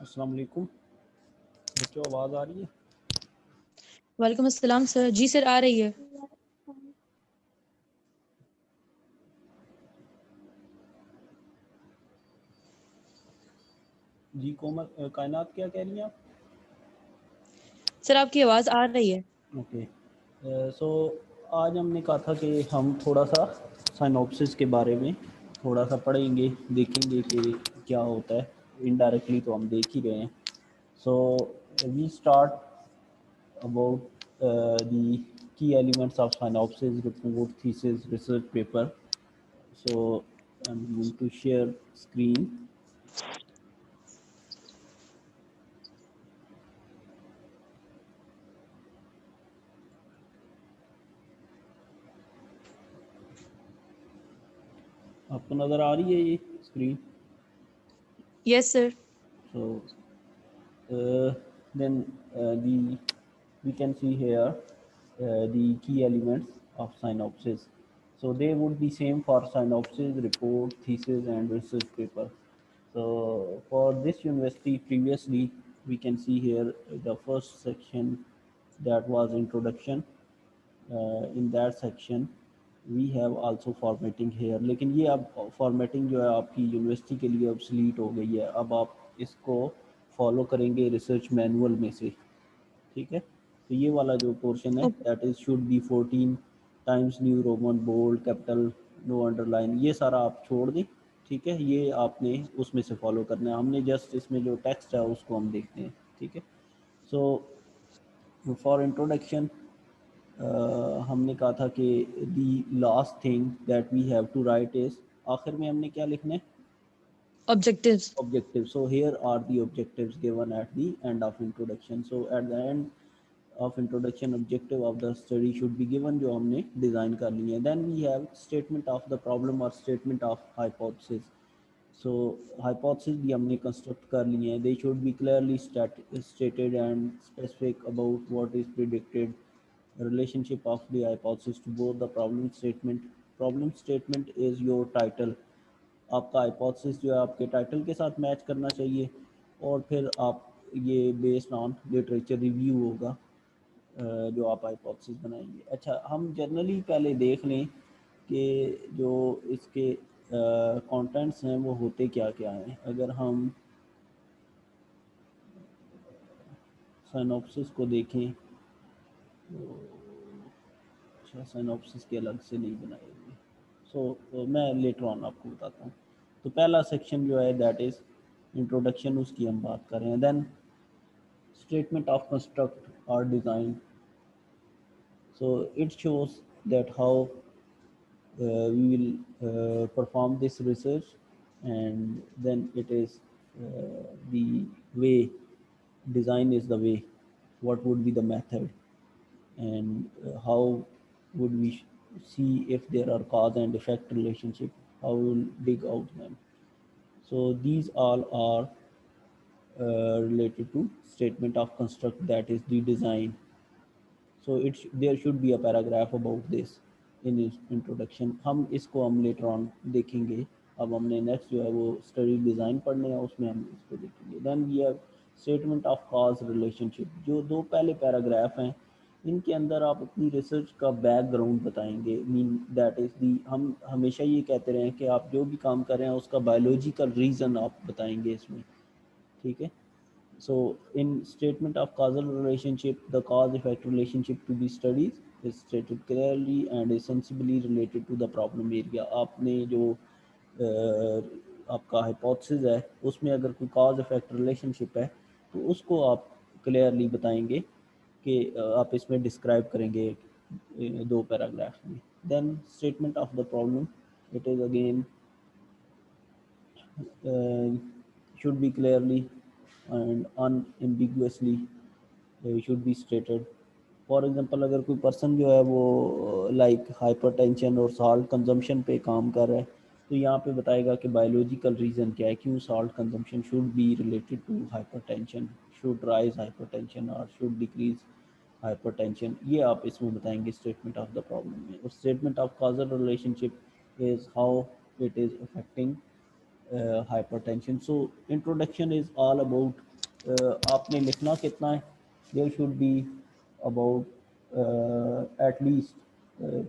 अस्सलाम वालेकुम बच्चों, आवाज़ आ रही है? वालेकुम अस्सलाम सर। जी सर, आ रही है। जी कोमल, कायनात क्या कह रही हैं आप? सर आपकी आवाज़ आ रही है। ओके। सो आज हमने कहा था कि हम थोड़ा सा साइनॉप्सिस के बारे में थोड़ा सा पढ़ेंगे, देखेंगे कि क्या होता है। इनडायरेक्टली तो हम देख ही रहे हैं। So we start about the key elements of synopsis, report, thesis, research paper. So I am going to share screen. आपको नज़र आ रही है ये screen? Yes sir. So then we can see here the key elements of synopsis. So they would be same for synopsis, report, thesis, and research paper. So for this university, previously we can see here the first section, that was introduction. In that section we have also formatting here, लेकिन ये अब formatting जो है आपकी university के लिए obsolete हो गई है. अब आप इसको फॉलो करेंगे रिसर्च मैनुअल में से. ठीक है, तो ये वाला जो पोर्शन है that is should be 14 Times New Roman bold capital no underline, ये सारा आप छोड़ दें. ठीक है, ये आपने उसमें से फॉलो करना है. हमने जस्ट इसमें जो टेक्स्ट है उसको हम देखते हैं. ठीक है. सो फॉर इंट्रोडक्शन हमने कहा था कि the last thing that we have to write is, आखिर में हमने क्या लिखना है? Objectives. Objectives. So here are the objectives given at the end of introduction. So at the end of introduction, objective of the study should be given जो हमने design कर लिए हैं. Then we have statement of the problem or statement of hypothesis. So hypothesis भी हमने construct कर लिए हैं. They should be clearly stated and specific about what is predicted. Relationship of the hypothesis to both the problem statement. Problem statement is your title. आपका hypothesis जो है आपके title के साथ मैच करना चाहिए. और फिर आप ये बेस्ड ऑन लिटरेचर रिव्यू होगा जो आप हाइपोथेसिस बनाएंगे. अच्छा, हम जनरली पहले देख लें कि जो इसके कंटेंट्स हैं वो होते क्या क्या हैं. अगर हम साइनॉप्सिस को देखें तो अच्छा, साइनॉप्सिस के अलग से नहीं बनाए हुए. सो मैं लेटर ऑन आपको बताता हूँ. तो पहला सेक्शन जो है दैट इज़ इंट्रोडक्शन, उसकी हम बात कर रहे हैं. Then statement of construct or design. So it shows that how we will perform this research, and then it is the way, design is the way, what would be the method, and how would we see if there are cause and effect relationship, how we will dig out them. So these all are related to statement of construct, that is the design. So there should be a paragraph about this in his introduction. हम इसको हम later on देखेंगे. अब हमने next जो है वो study design पढ़ने हैं, उसमें हम इसको देखेंगे. Then we have statement of cause relationship. जो दो पहले पैराग्राफ हैं इनके अंदर आप अपनी रिसर्च का बैकग्राउंड बताएंगे. मीन दैट इज़ दी, हम हमेशा ये कहते रहे हैं कि आप जो भी काम कर रहे हैं उसका बायोलॉजिकल रीज़न आप बताएंगे इसमें. ठीक है. So in statement of causal relationship, the cause-effect relationship to be studied is stated clearly and is sensibly related to the problem area. आपने जो आपका hypothesis है उसमें अगर कोई cause-effect relationship है तो उसको आप clearly बताएंगे कि आप इसमें describe करेंगे दो paragraph में. Then statement of the problem, it is again uh, should be clearly and unambiguously should be stated. For example अगर कोई पर्सन जो है वो लाइक हाइपरटेंशन और साल्ट कंजम्पशन पे काम कर रहा है तो यहाँ पे बताएगा कि बायोलॉजिकल रीज़न क्या है, क्यों salt consumption should be related to hypertension, should raise hypertension और शुड डिक्रीज हाइपरटेंशन. ये आप इसमें बताएंगे स्टेटमेंट ऑफ द प्रॉब्लम में. और statement of causal relationship is how it is affecting hypertension. So introduction is all about आपने लिखना कितना है, there should be about at least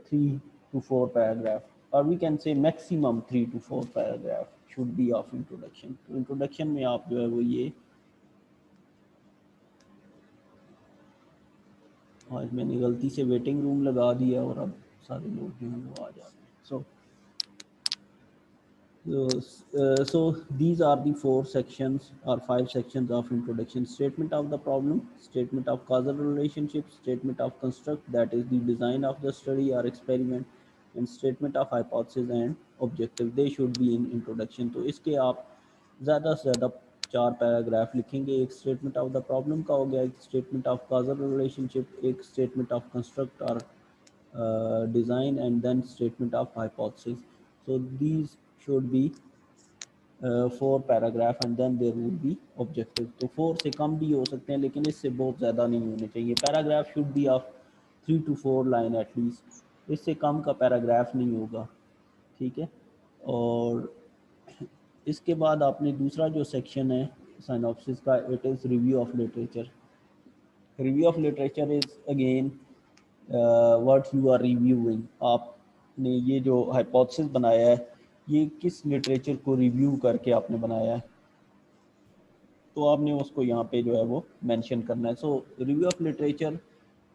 3 to 4 paragraph, और we can say maximum 3 to 4 paragraph should be of introduction. तो introduction में आप जो है वो ये, आज मैंने गलती से वेटिंग रूम लगा दिया और अब सारे लोग जो हैं वो आ जाते हैं। So these are the 4 sections or 5 sections of introduction: statement of the problem, statement of causal relationship, statement of construct, that is the design of the study or experiment, and statement of hypothesis and objective. They should be in introduction. तो इसके आप ज़्यादा से ज़्यादा 4 paragraph लिखेंगे। एक statement of the problem का हो गया, एक स्टेटमेंट ऑफ काजल रिलेशनशिप, एक स्टेटमेंट ऑफ कंस्ट्रक्ट और design, and then statement of hypothesis. So these should be 4 paragraph and then there would be objective. तो 4 से कम भी हो सकते हैं लेकिन इससे बहुत ज़्यादा नहीं होने चाहिए। Paragraph should be of 3 to 4 line at least, इससे कम का पैराग्राफ नहीं होगा, ठीक है। और इसके बाद आपने दूसरा जो सेक्शन है साइनॉप्सिस का, it is review of literature. Review of literature is again what you are reviewing. आपने ये जो हाइपोथेसिस बनाया है ये किस लिटरेचर को रिव्यू करके आपने बनाया है, तो आपने उसको यहाँ पे जो है वो मेंशन करना है। So review of literature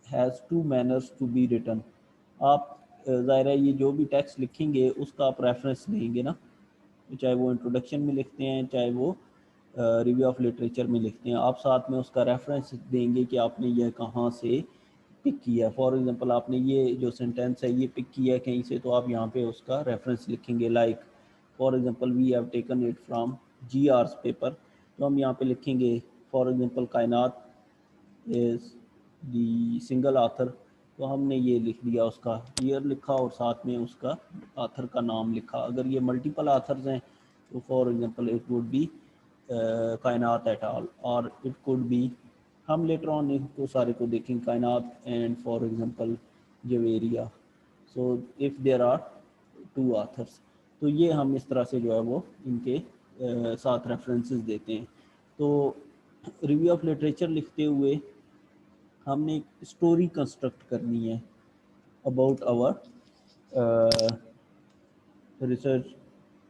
has 2 manners to be written. आप ज़ाहिर है ये जो भी टेक्स्ट लिखेंगे उसका आप रेफरेंस देंगे ना, चाहे वो इंट्रोडक्शन में लिखते हैं चाहे वो रिव्यू ऑफ लिटरेचर में लिखते हैं, आप साथ में उसका रेफरेंस देंगे कि आपने यह कहाँ से पिक किया। फॉर एग्जांपल आपने ये जो सेंटेंस है ये पिक किया है कहीं से, तो आप यहाँ पे उसका रेफरेंस लिखेंगे। Like for example we have taken it from GR's paper, तो हम यहाँ पे लिखेंगे for example Kainat is the single author, तो हमने ये लिख दिया, उसका ईयर लिखा और साथ में उसका आथर का नाम लिखा। अगर ये मल्टीपल आथर्स हैं तो for example it would be Kainat et al, और इट कुड बी, हम लेटर ऑन इनको सारे को देखेंगे, Kainat and for example Javeria. So if there are 2 authors, तो ये हम इस तरह से जो है वो इनके साथ रेफरेंसेस देते हैं। तो रिव्यू ऑफ लिटरेचर लिखते हुए हमने एक स्टोरी कंस्ट्रक्ट करनी है अबाउट आवर रिसर्च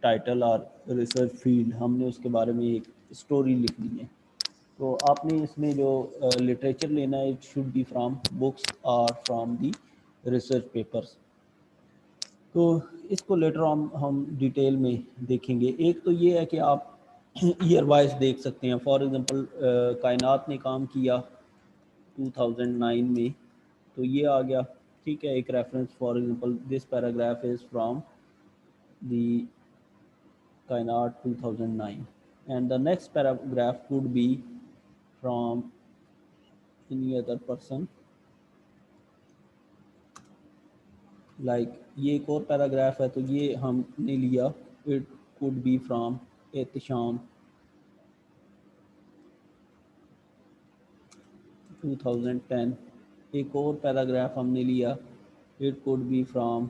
टाइटल और रिसर्च फील्ड, हमने उसके बारे में एक स्टोरी लिखनी है। तो आपने इसमें जो लिटरेचर लेना है, it should be from books और फ्रॉम दी रिसर्च पेपर्स। तो इसको लेटर ऑन हम डिटेल में देखेंगे। एक तो ये है कि आप ईयर वाइज देख सकते हैं। फॉर एग्जांपल कायनात ने काम किया 2009 में, तो ये आ गया, ठीक है, एक reference. For example this paragraph is from the कायनात 2009 and the next paragraph could be from any other person, like ये एक और पैराग्राफ है तो ये हमने लिया, it could B from Ehtesham 2010। एक और पैराग्राफ हमने लिया, इट कुड बी फ्रॉम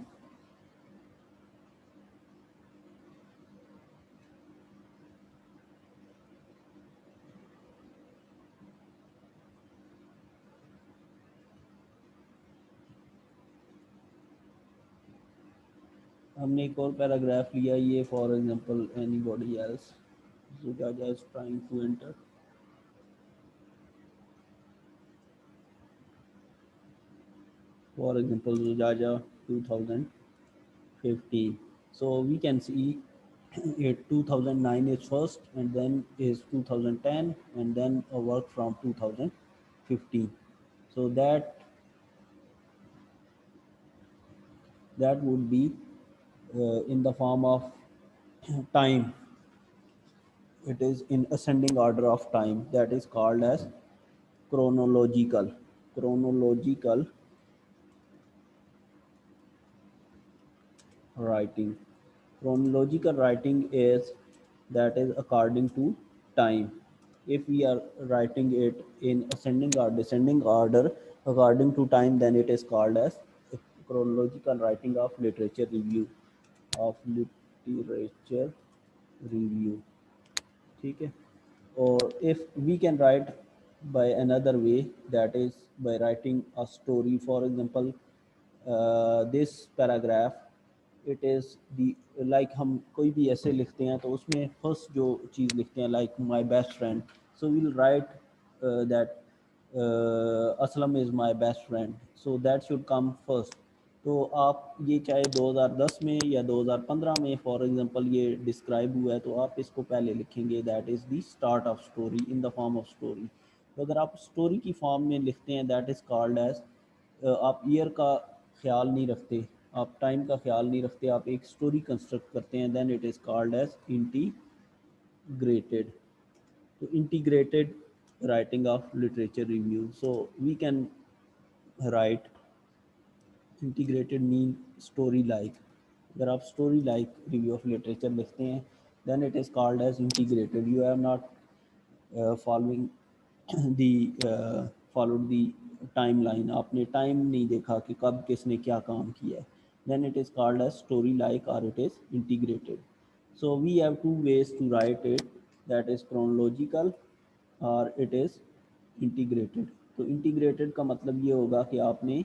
हमने एक और पैराग्राफ लिया, ये for example anybody else, Zujaja is trying to enter, for example Zujaja 2015। So we can see it 2009 is first and then is 2010 and then a work from 2015, so that would be in the form of time, it is in ascending order of time, that is called as chronological writing. Chronological writing is that is according to time. If we are writing it in ascending or descending order according to time, then it is called as chronological writing of literature review, of literature review, ठीक है। or if we can write by another way, that is by writing a story. For example, this paragraph, it is the, like हम कोई भी ऐसे लिखते हैं तो उसमें फर्स्ट जो चीज़ लिखते हैं like my best friend, so we'll write that Aslam is my best friend, so that should come first. तो आप ये चाहे 2010 में या 2015 में फॉर एग्जांपल ये डिस्क्राइब हुआ है, तो आप इसको पहले लिखेंगे that is the start of story in the form of story. तो अगर आप स्टोरी की फॉर्म में लिखते हैं दैट इज़ कॉल्ड एज, आप ईयर का ख्याल नहीं रखते, आप टाइम का ख्याल नहीं रखते, आप एक स्टोरी कंस्ट्रक्ट करते हैं, then it is called as integrated. तो integrated writing of literature review. So we can write integrated mean story like. अगर आप story like review of literature लिखते हैं then it is called as integrated. You have not following the followed the time line, आपने time नहीं देखा कि कब किसने क्या काम किया है, then it is called as story like और it is integrated. So we have two ways to write it, that is chronological और इट इज़ इंटीग्रेटेड. तो इंटीग्रेटेड का मतलब ये होगा कि आपने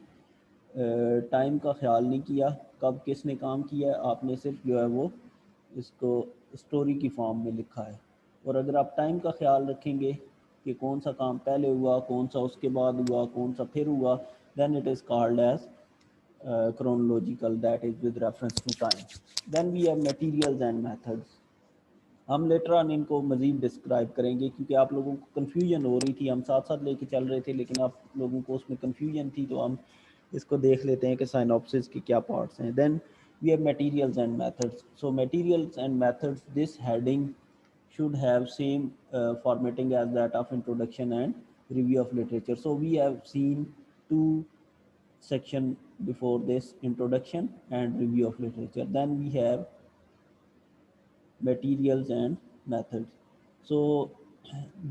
टाइम का ख्याल नहीं किया कब किसने काम किया है, आपने सिर्फ जो है वो इसको स्टोरी की फॉर्म में लिखा है. और अगर आप टाइम का ख्याल रखेंगे कि कौन सा काम पहले हुआ, कौन सा उसके बाद हुआ, कौन सा फिर हुआ, then it is called as chronological, that is with reference to time. Then we have materials and methods. हम लेटर ऑन इनको मज़ीद डिस्क्राइब करेंगे क्योंकि आप लोगों को कन्फ्यूजन हो रही थी, हम साथ साथ लेके चल रहे थे लेकिन आप लोगों को उसमें कन्फ्यूजन थी, तो हम इसको देख लेते हैं कि साइनॉप्सिस के क्या पार्ट्स हैं. Then we have materials and methods. So materials and methods, this heading should have same formatting as that of introduction and review of literature. So we have seen two section before this, introduction and review of literature. Then we have materials and methods. So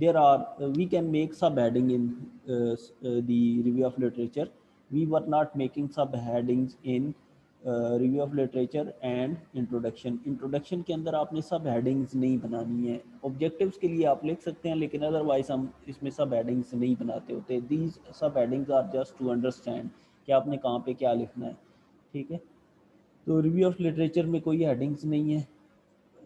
there are we can make subheading in the review of literature. We were not making subheadings in review of literature and introduction. Introduction के अंदर आपने सब headings नहीं बनानी है. Objectives के लिए आप लिख सकते हैं लेकिन अदरवाइज हम इसमें सब हेडिंग्स नहीं बनाते होते. दीज सब headings are just to understand कि आपने कहाँ पे क्या लिखना है. ठीक है, तो रिव्यू ऑफ लिटरेचर में कोई हेडिंग्स नहीं है,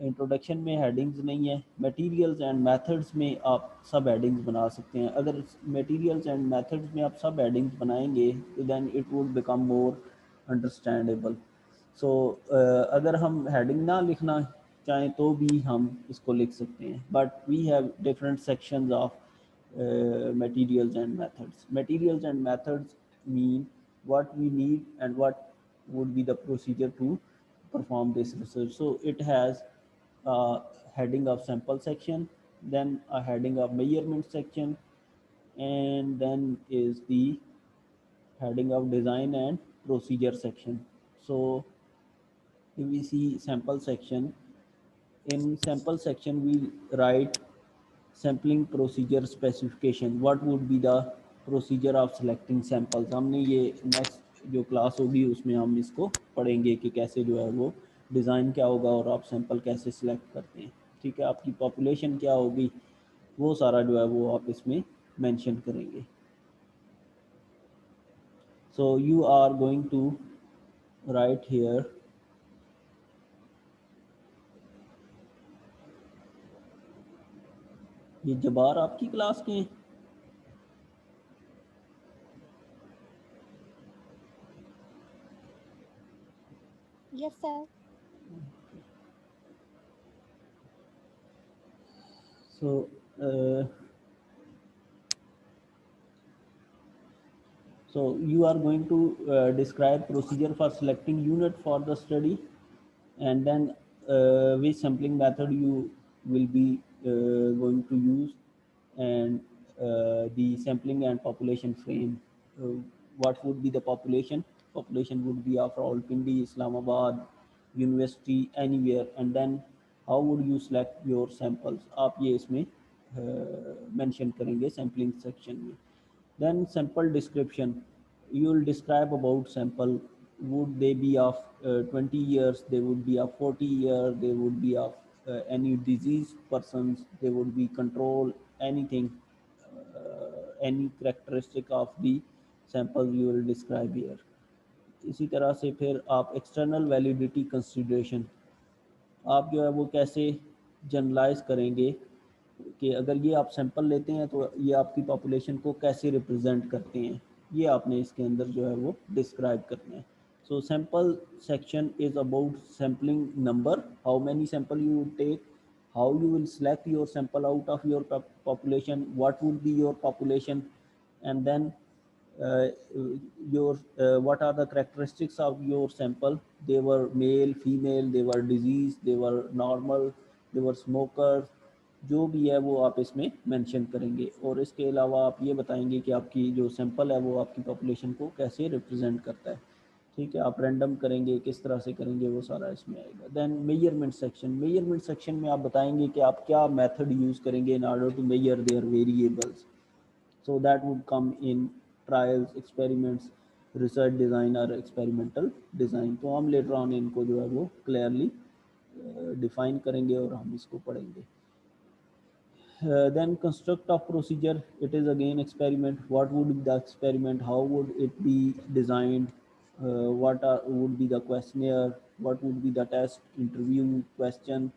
इंट्रोडक्शन में हेडिंग्स नहीं है. मटेरियल्स एंड मेथड्स में आप सब हेडिंग्स बना सकते हैं. अगर मटेरियल्स एंड मेथड्स में आप सब हेडिंग्स बनाएंगे तो then it would become more understandable. So अगर हम हेडिंग ना लिखना चाहें तो भी हम इसको लिख सकते हैं, but we have different sections of materials and methods. Materials and methods mean what we need and what would be the procedure to perform this research. So it has a heading of sample section, then a heading of measurement section, and then is the heading of design and procedure section. So if we see sample section, in sample section we write sampling procedure specification. What would be the procedure of selecting samples. हमने ये next जो class होगी उसमें हम इसको पढ़ेंगे कि कैसे जो है वो डिज़ाइन क्या होगा और आप सैंपल कैसे सिलेक्ट करते हैं. ठीक है, आपकी पॉपुलेशन क्या होगी वो सारा जो है वो आप इसमें मेंशन करेंगे. So you are going to write here ये जबार आपकी क्लास के हैं. Yes, sir. So so you are going to describe procedure for selecting unit for the study, and then which sampling method you will be going to use, and the sampling and population frame. What would be the population? Population would be of Rawalpindi, Islamabad, university, anywhere, and then how would you select your samples? आप ये इसमें mention करेंगे sampling section में. Then sample description, you will describe about sample. Would they be of 20 years, they would be of 40 years, they would be of any diseased persons, they would be control anything, any characteristic of the samples you will describe here. इसी तरह से फिर आप external validity consideration, आप जो है वो कैसे जनरलाइज करेंगे कि अगर ये आप सैंपल लेते हैं तो ये आपकी पॉपुलेशन को कैसे रिप्रेजेंट करते हैं, ये आपने इसके अंदर जो है वो डिस्क्राइब करना है. So sample section is about sampling number, how many sample you would take, how you will select your sample out of your population, what would be your population, and then uh, your what are the characteristics of your sample, they were male, female, they were diseased, they were normal, they were smokers, जो भी है वो आप इसमें mention करेंगे. और इसके अलावा आप ये बताएंगे कि आपकी जो सैंपल है वो आपकी पॉपुलेशन को कैसे रिप्रेजेंट करता है. ठीक है, आप रैंडम करेंगे, किस तरह से करेंगे वो सारा इसमें आएगा. Then measurement section, measurement section में आप बताएंगे कि आप क्या मेथड यूज़ करेंगे in order to measure their variables. So that would come in trials, experiments, research design और एक्सपेरिमेंटल डिज़ाइन. तो हम लेटर ऑन इनको जो है वो क्लियरली डिफाइन करेंगे और हम इसको पढ़ेंगे. Then construct of procedure, it is again experiment. What would be the experiment, how would it be designed, would be the questionnaire, what would be the test, interview, question,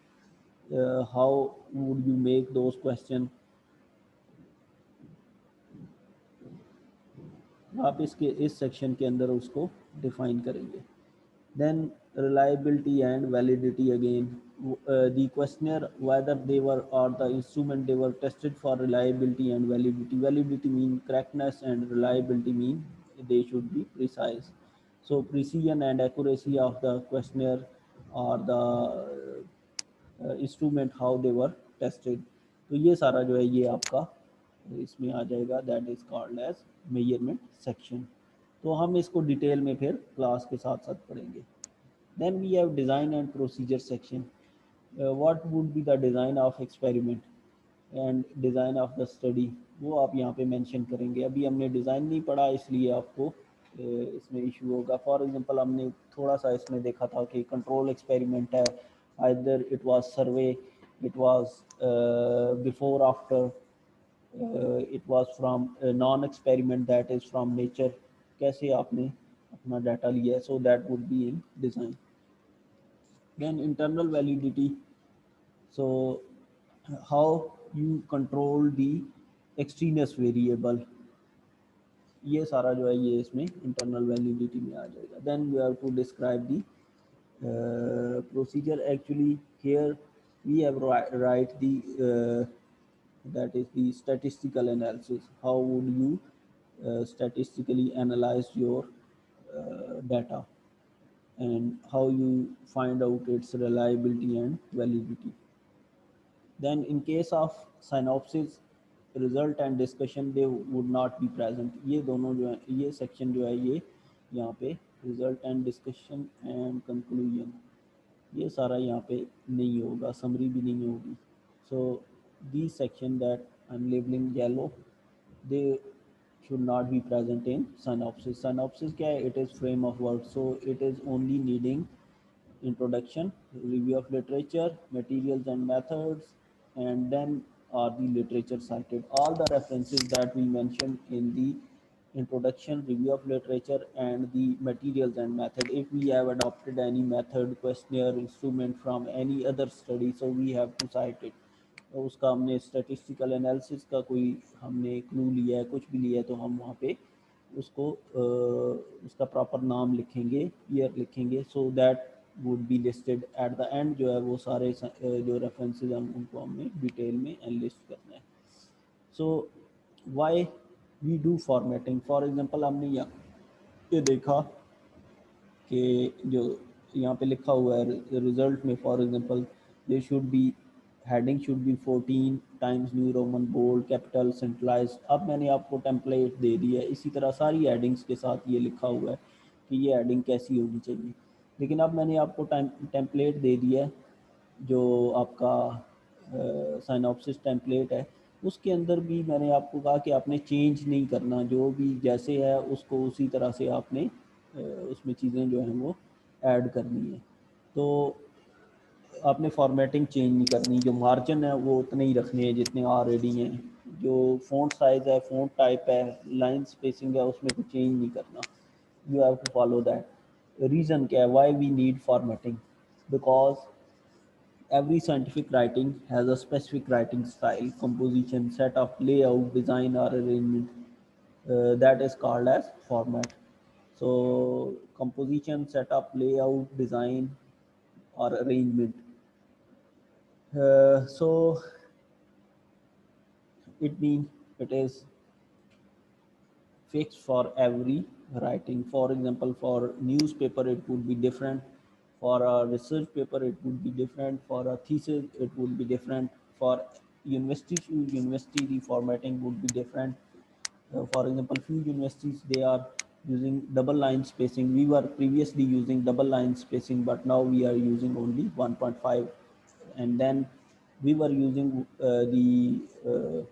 how would you make those questions. आप इसके इस section के अंदर उसको define करेंगे. Then reliability and validity again, the questionnaire, whether they were or the instrument they were tested for reliability and validity. Validity mean correctness and reliability mean they should be precise. So precision and accuracy of the questionnaire or the instrument how they were tested. तो ये सारा जो है ये आपका इसमें आ जाएगा, that is called as measurement section. तो हम इसको डिटेल में फिर क्लास के साथ साथ पढ़ेंगे. Then we have design and procedure section. What would be the design of experiment and design of the study, वो आप यहाँ पे मेंशन करेंगे. अभी हमने डिज़ाइन नहीं पढ़ा इसलिए आपको इसमें इशू होगा. फॉर एग्जांपल हमने थोड़ा सा इसमें देखा था कि कंट्रोल एक्सपेरिमेंट है, either it was survey, it was before after, it was from non experiment that is from nature, कैसे आपने अपना डाटा लिया है. सो that would be in design. Then internal validity, so how you control the extraneous variable, ये सारा जो है ये इसमें internal validity में आ जाएगा. Then we have to describe the procedure. Actually here we have write the that is the statistical analysis, how would you statistically analyze your data and how you find out its reliability and validity. Then in case of synopsis, result and discussion they would not be present. ये दोनों जो है ये section जो है ये यहाँ पे result and discussion and conclusion ये सारा यहाँ पे नहीं होगा, summary भी नहीं होगी. So these section that I'm labeling yellow, they should not be present in synopsis. Synopsis क्या है? It is frame of work, so it is only needing introduction, review of literature, materials and methods, and then are the literature cited. All the references that we mentioned in the introduction, review of literature, and the materials and method. If we have adopted any method, questionnaire, instrument from any other study, so we have to cite it. तो उसका हमने statistical analysis का कोई हमने clue लिया है, कुछ भी लिया है, तो हम वहाँ पे उसको उसका प्रॉपर नाम लिखेंगे, ईयर लिखेंगे, सो that would be listed at the and. जो है वो सारे जो रेफरेंसेस हम उनको हमने डिटेल में एनलिस्ट करना है. So why we do formatting. For example हमने ये देखा कि जो यहाँ पे लिखा हुआ है रिजल्ट में, for example they should be heading should be 14 Times New Roman bold capital centralize. अब मैंने आपको टेम्पलेट दे दिया है, इसी तरह सारी हेडिंग्स के साथ ये लिखा हुआ है कि ये हेडिंग कैसी होनी चाहिए. लेकिन अब मैंने आपको टेम्पलेट दे दिया है जो आपका साइनॉप्सिस टेम्पलेट है, उसके अंदर भी मैंने आपको कहा कि आपने चेंज नहीं करना, जो भी जैसे है उसको उसी तरह से आपने उसमें चीज़ें जो हैं वो ऐड करनी है. तो आपने फॉर्मेटिंग चेंज नहीं करनी, जो मार्जिन है वो उतने ही रखने हैं जितने ऑलरेडी हैं, जो फ़ॉन्ट साइज़ है, फ़ॉन्ट टाइप है, लाइन स्पेसिंग है, उसमें कुछ चेंज नहीं करना. You have to follow that. Reason क्या है, why we need formatting? Because every scientific writing has a specific writing style, composition, set of layout, design or arrangement, that is called as format. So composition, setup, layout, design or arrangement. So it means it is fixed for every writing. For example, for newspaper it would be different, for a research paper it would be different, for a thesis it would be different, for university to university the formatting would be different. For example, few universities they are using double line spacing. We were previously using double line spacing, but now we are using only 1.5, and then we were using the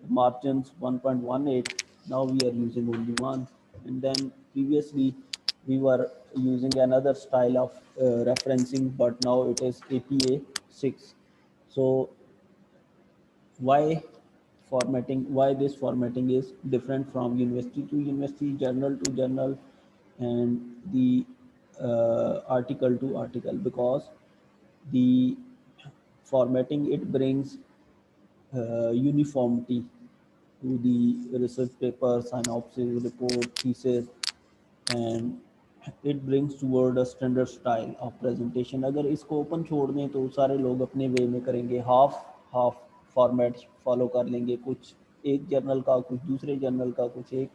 margins 1.18. Now we are using only one, and then previously we were using another style of referencing, but now it is APA 6. So why formatting, why this formatting is different from university to university, journal to journal, and the article to article? Because the formatting it brings uniformity to the research paper, synopsis, report, thesis, and it brings toward a standard style of presentation. अगर इसको open छोड़ दें तो सारे लोग अपने वे में करेंगे, हाफ हाफ फॉर्मेट फॉलो कर लेंगे, कुछ एक जर्नल का, कुछ दूसरे जर्नल का, कुछ एक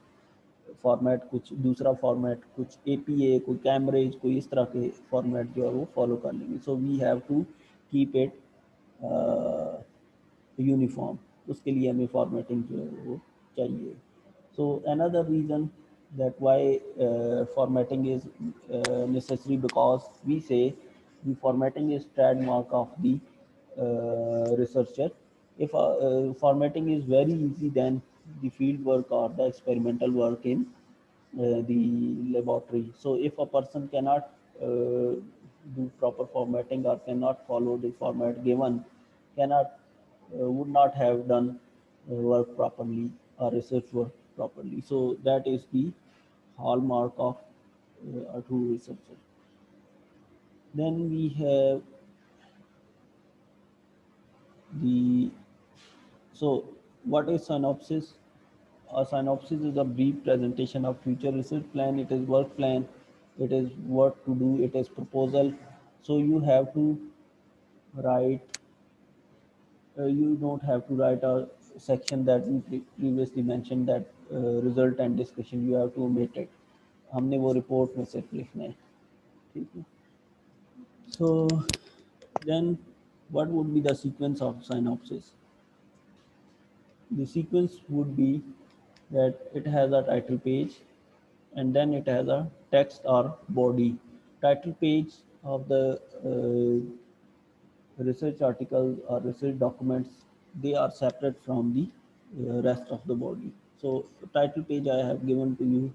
फॉर्मेट, कुछ दूसरा फॉर्मेट, कुछ एपीए, कोई कैमरेज, कोई इस तरह के फॉर्मेट जो है वो फॉलो कर लेंगे. So we have to keep it uniform. उसके लिए हमें फॉर्मेटिंग जो है वो चाहिए. So another reason that why formatting is necessary, because we say the formatting is trademark of the researcher. If formatting is very easy, then the field work or the experimental work in the laboratory. So if a person cannot do proper formatting or cannot follow the format given, cannot would not have done work properly or research work properly. So that is the hallmark of a true researcher. Then we have the, so what is synopsis? A synopsis is a brief presentation of future research plan. It is work plan. It is what to do. It is proposal. So you have to write. You don't have to write a section that we previously mentioned, that result and discussion. You have to omit it. हमने वो report में सिर्फ लिखना है. ठीक है. So then what would be the sequence of synopsis? The sequence would be that it has a title page, and then it has a text or body. Title page of the research articles or research documents, they are separate from the rest of the body. So title page I have given to you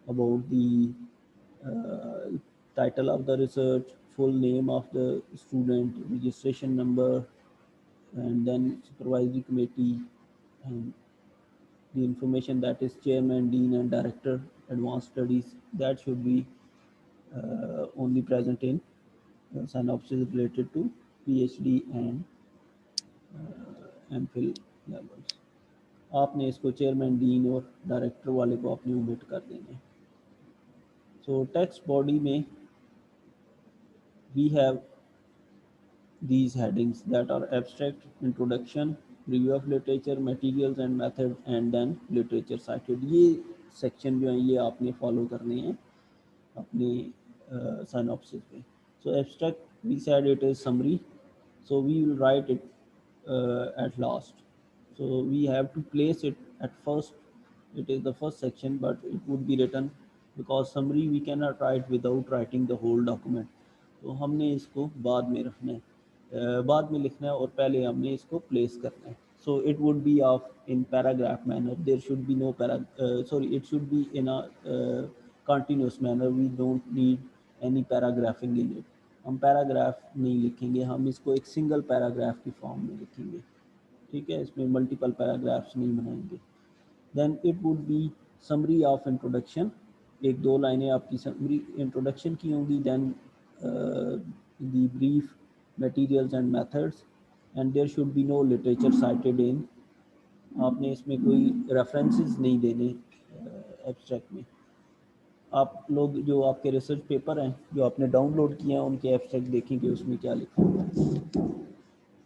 about the uh, title of the research, full name of the student, registration number, and then supervisory committee, and the information that is chairman, dean, and director, advanced studies. That should be only present in synopsis related to PhD and MPhil levels. आपने इसको chairman, dean और director वाले को आपने omit कर देना है. So text body में we have these headings that are abstract, introduction, review of literature, materials and method, and then literature cited. ये section जो है ये आपने follow करने हैं अपने synopsis पे. So abstract, we said it is summary, so we will write it at last. So we have to place it at first. It is the first section, but it would be written, because summary we cannot write without writing the whole document. तो हमने इसको बाद में रखना है, बाद में लिखना है, और पहले हमने इसको प्लेस करना है. So it would be of in paragraph manner. There should be no it should be in a continuous manner. We don't need any paragraphing in it. हम पैराग्राफ नहीं लिखेंगे, हम इसको एक सिंगल पैराग्राफ की फॉर्म में लिखेंगे, ठीक है, इसमें मल्टीपल पैराग्राफ्स नहीं बनाएंगे। Then it would be summary of introduction, एक दो लाइनें आपकी समरी इंट्रोडक्शन की होंगी। Then the brief materials and methods and there should be no literature cited in, आपने इसमें कोई रेफरेंसेस नहीं देने एब्स्ट्रैक्ट में। आप लोग जो आपके रिसर्च पेपर हैं जो आपने डाउनलोड किए हैं उनके एब्स्ट्रैक्ट देखेंगे उसमें क्या लिखा हुआ है।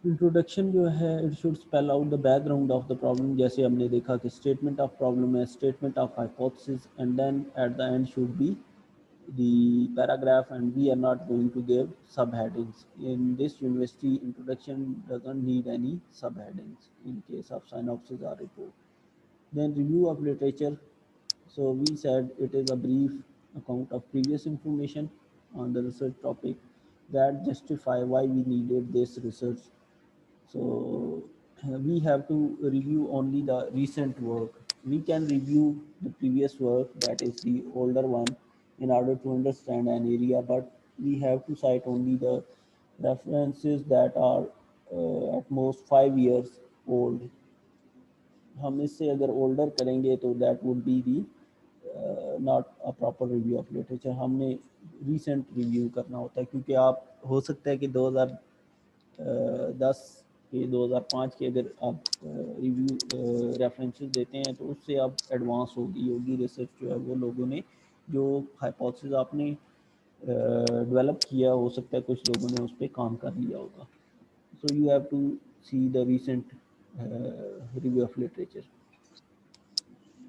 इंट्रोडक्शन जो है it should spell out the background of the problem, जैसे हमने देखा कि स्टेटमेंट ऑफ प्रॉब्लम है, statement of hypothesis, and then at the end should be the paragraph, and we are not going to give subheadings. In this university, introduction doesn't need any subheadings in case of synopsis or report. Then review of literature. So we said it is a brief account of previous information on the research topic that justify why we needed this research. So we have to review only the recent work. We can review the previous work, that is the older one, in order to understand an area, but we have to cite only the references that are at most 5 years old. हम इससे अगर older करेंगे तो that would be the not a proper review of literature. हमने recent review करना होता है, क्योंकि आप हो सकता है कि 2010 के 2005 के अगर आप रिव्यू रेफरेंसेस देते हैं तो उससे आप एडवांस होगी रिसर्च जो है, वो लोगों ने जो हाइपोथेसिस आपने डेवलप किया हो सकता है कुछ लोगों ने उस पर काम कर लिया होगा। So you have to see the recent review of literature.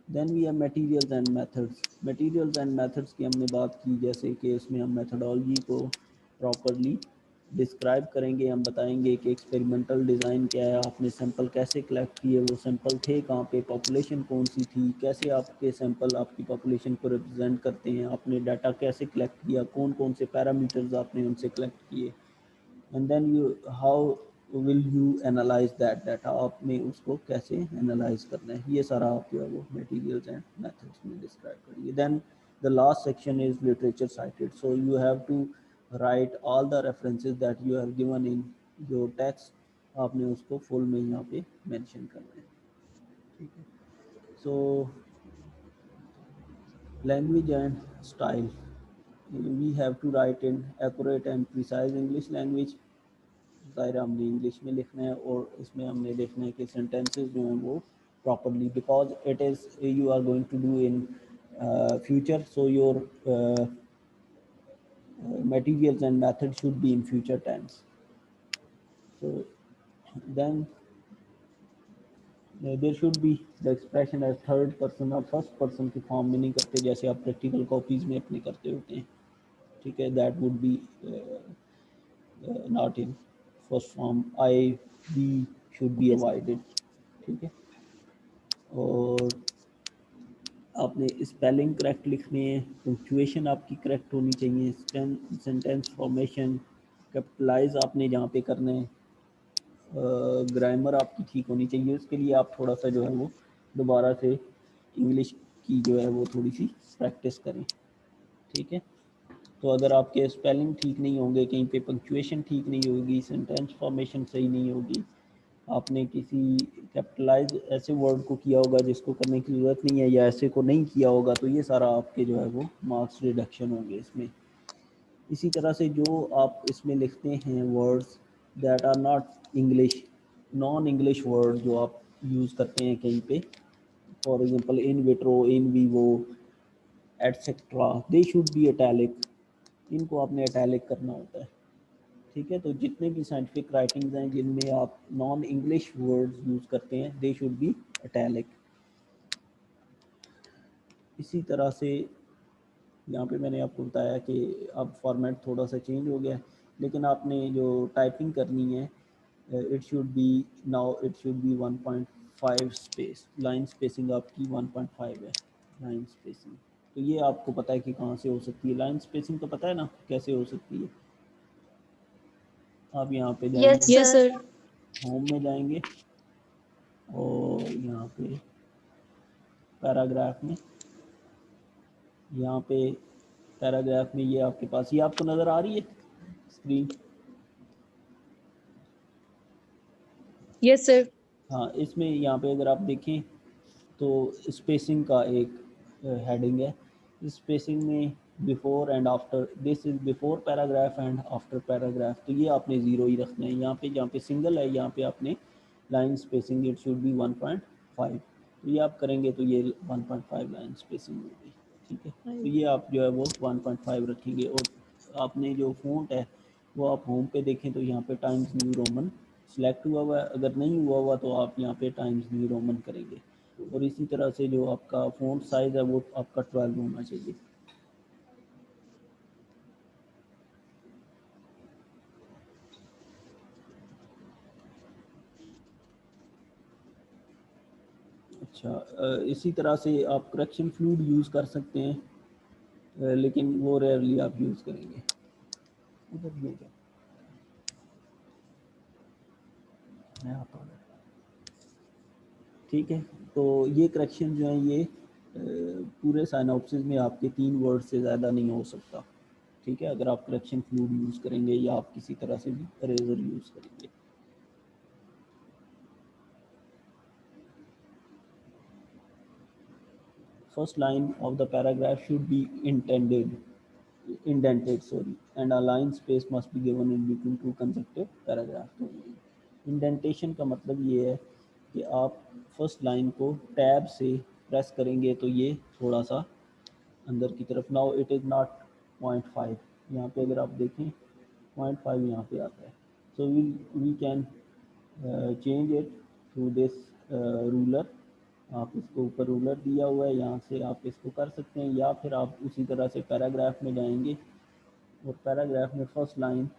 Then we have materials and methods. Materials and methods की हमने बात की, जैसे कि इसमें हम methodology को properly डिस्क्राइब करेंगे, हम बताएंगे कि एक्सपेरिमेंटल डिज़ाइन क्या है, आपने सैंपल कैसे कलेक्ट किए, वो सैंपल थे कहाँ पे, पॉपुलेशन कौन सी थी, कैसे आपके सैंपल आपकी पॉपुलेशन को रिप्रेजेंट करते हैं, आपने डाटा कैसे कलेक्ट किया, कौन कौन से पैरामीटर्स आपने उनसे कलेक्ट किए, and then you how will you analyse that data, आपने उसको कैसे एनालाइज करना है, ये सारा आप जो है वो मटेरियल्स एंड मेथड्स में डिस्क्राइब करेंगे। Then the last section is literature cited, so you have to write all the references that you have given in जो टेक्स्ट, आपने उसको फुल में यहाँ पे मेंशन करना है, ठीक है। So language and style, we have to write in accurate and precise English language, ज़ाहिर हमने इंग्लिश में लिखना है और इसमें हमने देखना है कि सेंटेंसेस जो हैं वो properly, because it is you are going to do in future, so your materials and methods should be in future tense. So then there should be the expression as third person or first person की form में नहीं करते जैसे आप practical copies में अपने करते होते हैं, ठीक है, that would be not in first form, I we should be avoided, ठीक है। और आपने स्पेलिंग करेक्ट लिखने हैं, पंक्चुएशन आपकी करेक्ट होनी चाहिए, सेंटेंस फॉर्मेशन कैपिटलाइज आपने जहाँ पे करना है, ग्रामर आपकी ठीक होनी चाहिए। उसके लिए आप थोड़ा सा जो है वो दोबारा से इंग्लिश की जो है वो थोड़ी सी प्रैक्टिस करें, ठीक है। तो अगर आपके स्पेलिंग ठीक नहीं होंगे, कहीं पे पंक्चुएशन ठीक नहीं होगी, सेंटेंस फॉर्मेशन सही नहीं होगी, आपने किसी कैपिटलाइज ऐसे वर्ड को किया होगा जिसको करने की ज़रूरत नहीं है या ऐसे को नहीं किया होगा, तो ये सारा आपके जो है वो मार्क्स रिडक्शन होंगे इसमें। इसी तरह से जो आप इसमें लिखते हैं words that are not English, non English word जो आप यूज़ करते हैं कहीं पे, for example in vitro, in vivo etcetera, they should be italic, इनको आपने इटैलिक करना होता है, ठीक है। तो जितने भी साइंटिफिक राइटिंग्स हैं जिनमें आप नॉन इंग्लिश वर्ड्स यूज़ करते हैं, दे शुड बी इटैलिक। इसी तरह से यहाँ पे मैंने आपको बताया कि अब फॉर्मेट थोड़ा सा चेंज हो गया है, लेकिन आपने जो टाइपिंग करनी है it should be now it should be 1.5 space, line spacing आपकी 1.5 है, लाइन स्पेसिंग। तो ये आपको पता है कि कहाँ से हो सकती है लाइन स्पेसिंग, तो पता है ना कैसे हो सकती है। आप यहाँ पे जाएंगे, यस सर। होम में जाएंगे और यहाँ पे पैराग्राफ में, यहाँ पे पैराग्राफ में ये आपके पास, ये आपको नज़र आ रही है स्क्रीन? Yes sir. हाँ, इसमें यहाँ पे अगर आप देखें तो स्पेसिंग का एक हेडिंग है। इस स्पेसिंग में before and after, this is before paragraph and after paragraph, तो ये आपने ज़ीरो ही रखना है। यहाँ पे जहाँ पे सिंगल है यहाँ पे आपने line spacing it should be 1.5, तो ये आप करेंगे तो ये 1.5 लाइन स्पेसिंग होगी। ठीक है, तो ये आप जो है वो 1.5 रखेंगे। और आपने जो फ़ॉन्ट है वो आप होम पे देखें तो यहाँ पे टाइम्स न्यू रोमन सिलेक्ट हुआ हुआ है, अगर नहीं हुआ हुआ तो आप यहाँ पे टाइम्स न्यू रोमन करेंगे। और इसी तरह से जो आपका फ़ॉन्ट साइज़ है वो आपका 12 होना चाहिए। अच्छा, इसी तरह से आप करेक्शन फ्लूइड यूज़ कर सकते हैं, लेकिन वो रेयरली आप यूज़ करेंगे। उधर ले जाओ, मैं आता हूँ। ठीक है, तो ये करेक्शन जो है ये पूरे साइनॉप्सिस में आपके 3 वर्ड से ज़्यादा नहीं हो सकता। ठीक है, अगर आप करेक्शन फ्लूइड यूज़ करेंगे या आप किसी तरह से भी इरेजर यूज़ करेंगे। First line of the paragraph should be indented, and a line space must be given in between two consecutive paragraphs. तो इंडेंटेशन का मतलब ये है कि आप फर्स्ट लाइन को टैब से प्रेस करेंगे तो ये थोड़ा सा अंदर की तरफ। नाउ इट इज़ नॉट 0.5, यहाँ पे अगर आप देखें 0.5 यहाँ पे आता है। So we can change it through this ruler. आप इसको ऊपर रूलर दिया हुआ है, यहाँ से आप इसको कर सकते हैं, या फिर आप उसी तरह से पैराग्राफ में जाएंगे और पैराग्राफ में फर्स्ट लाइन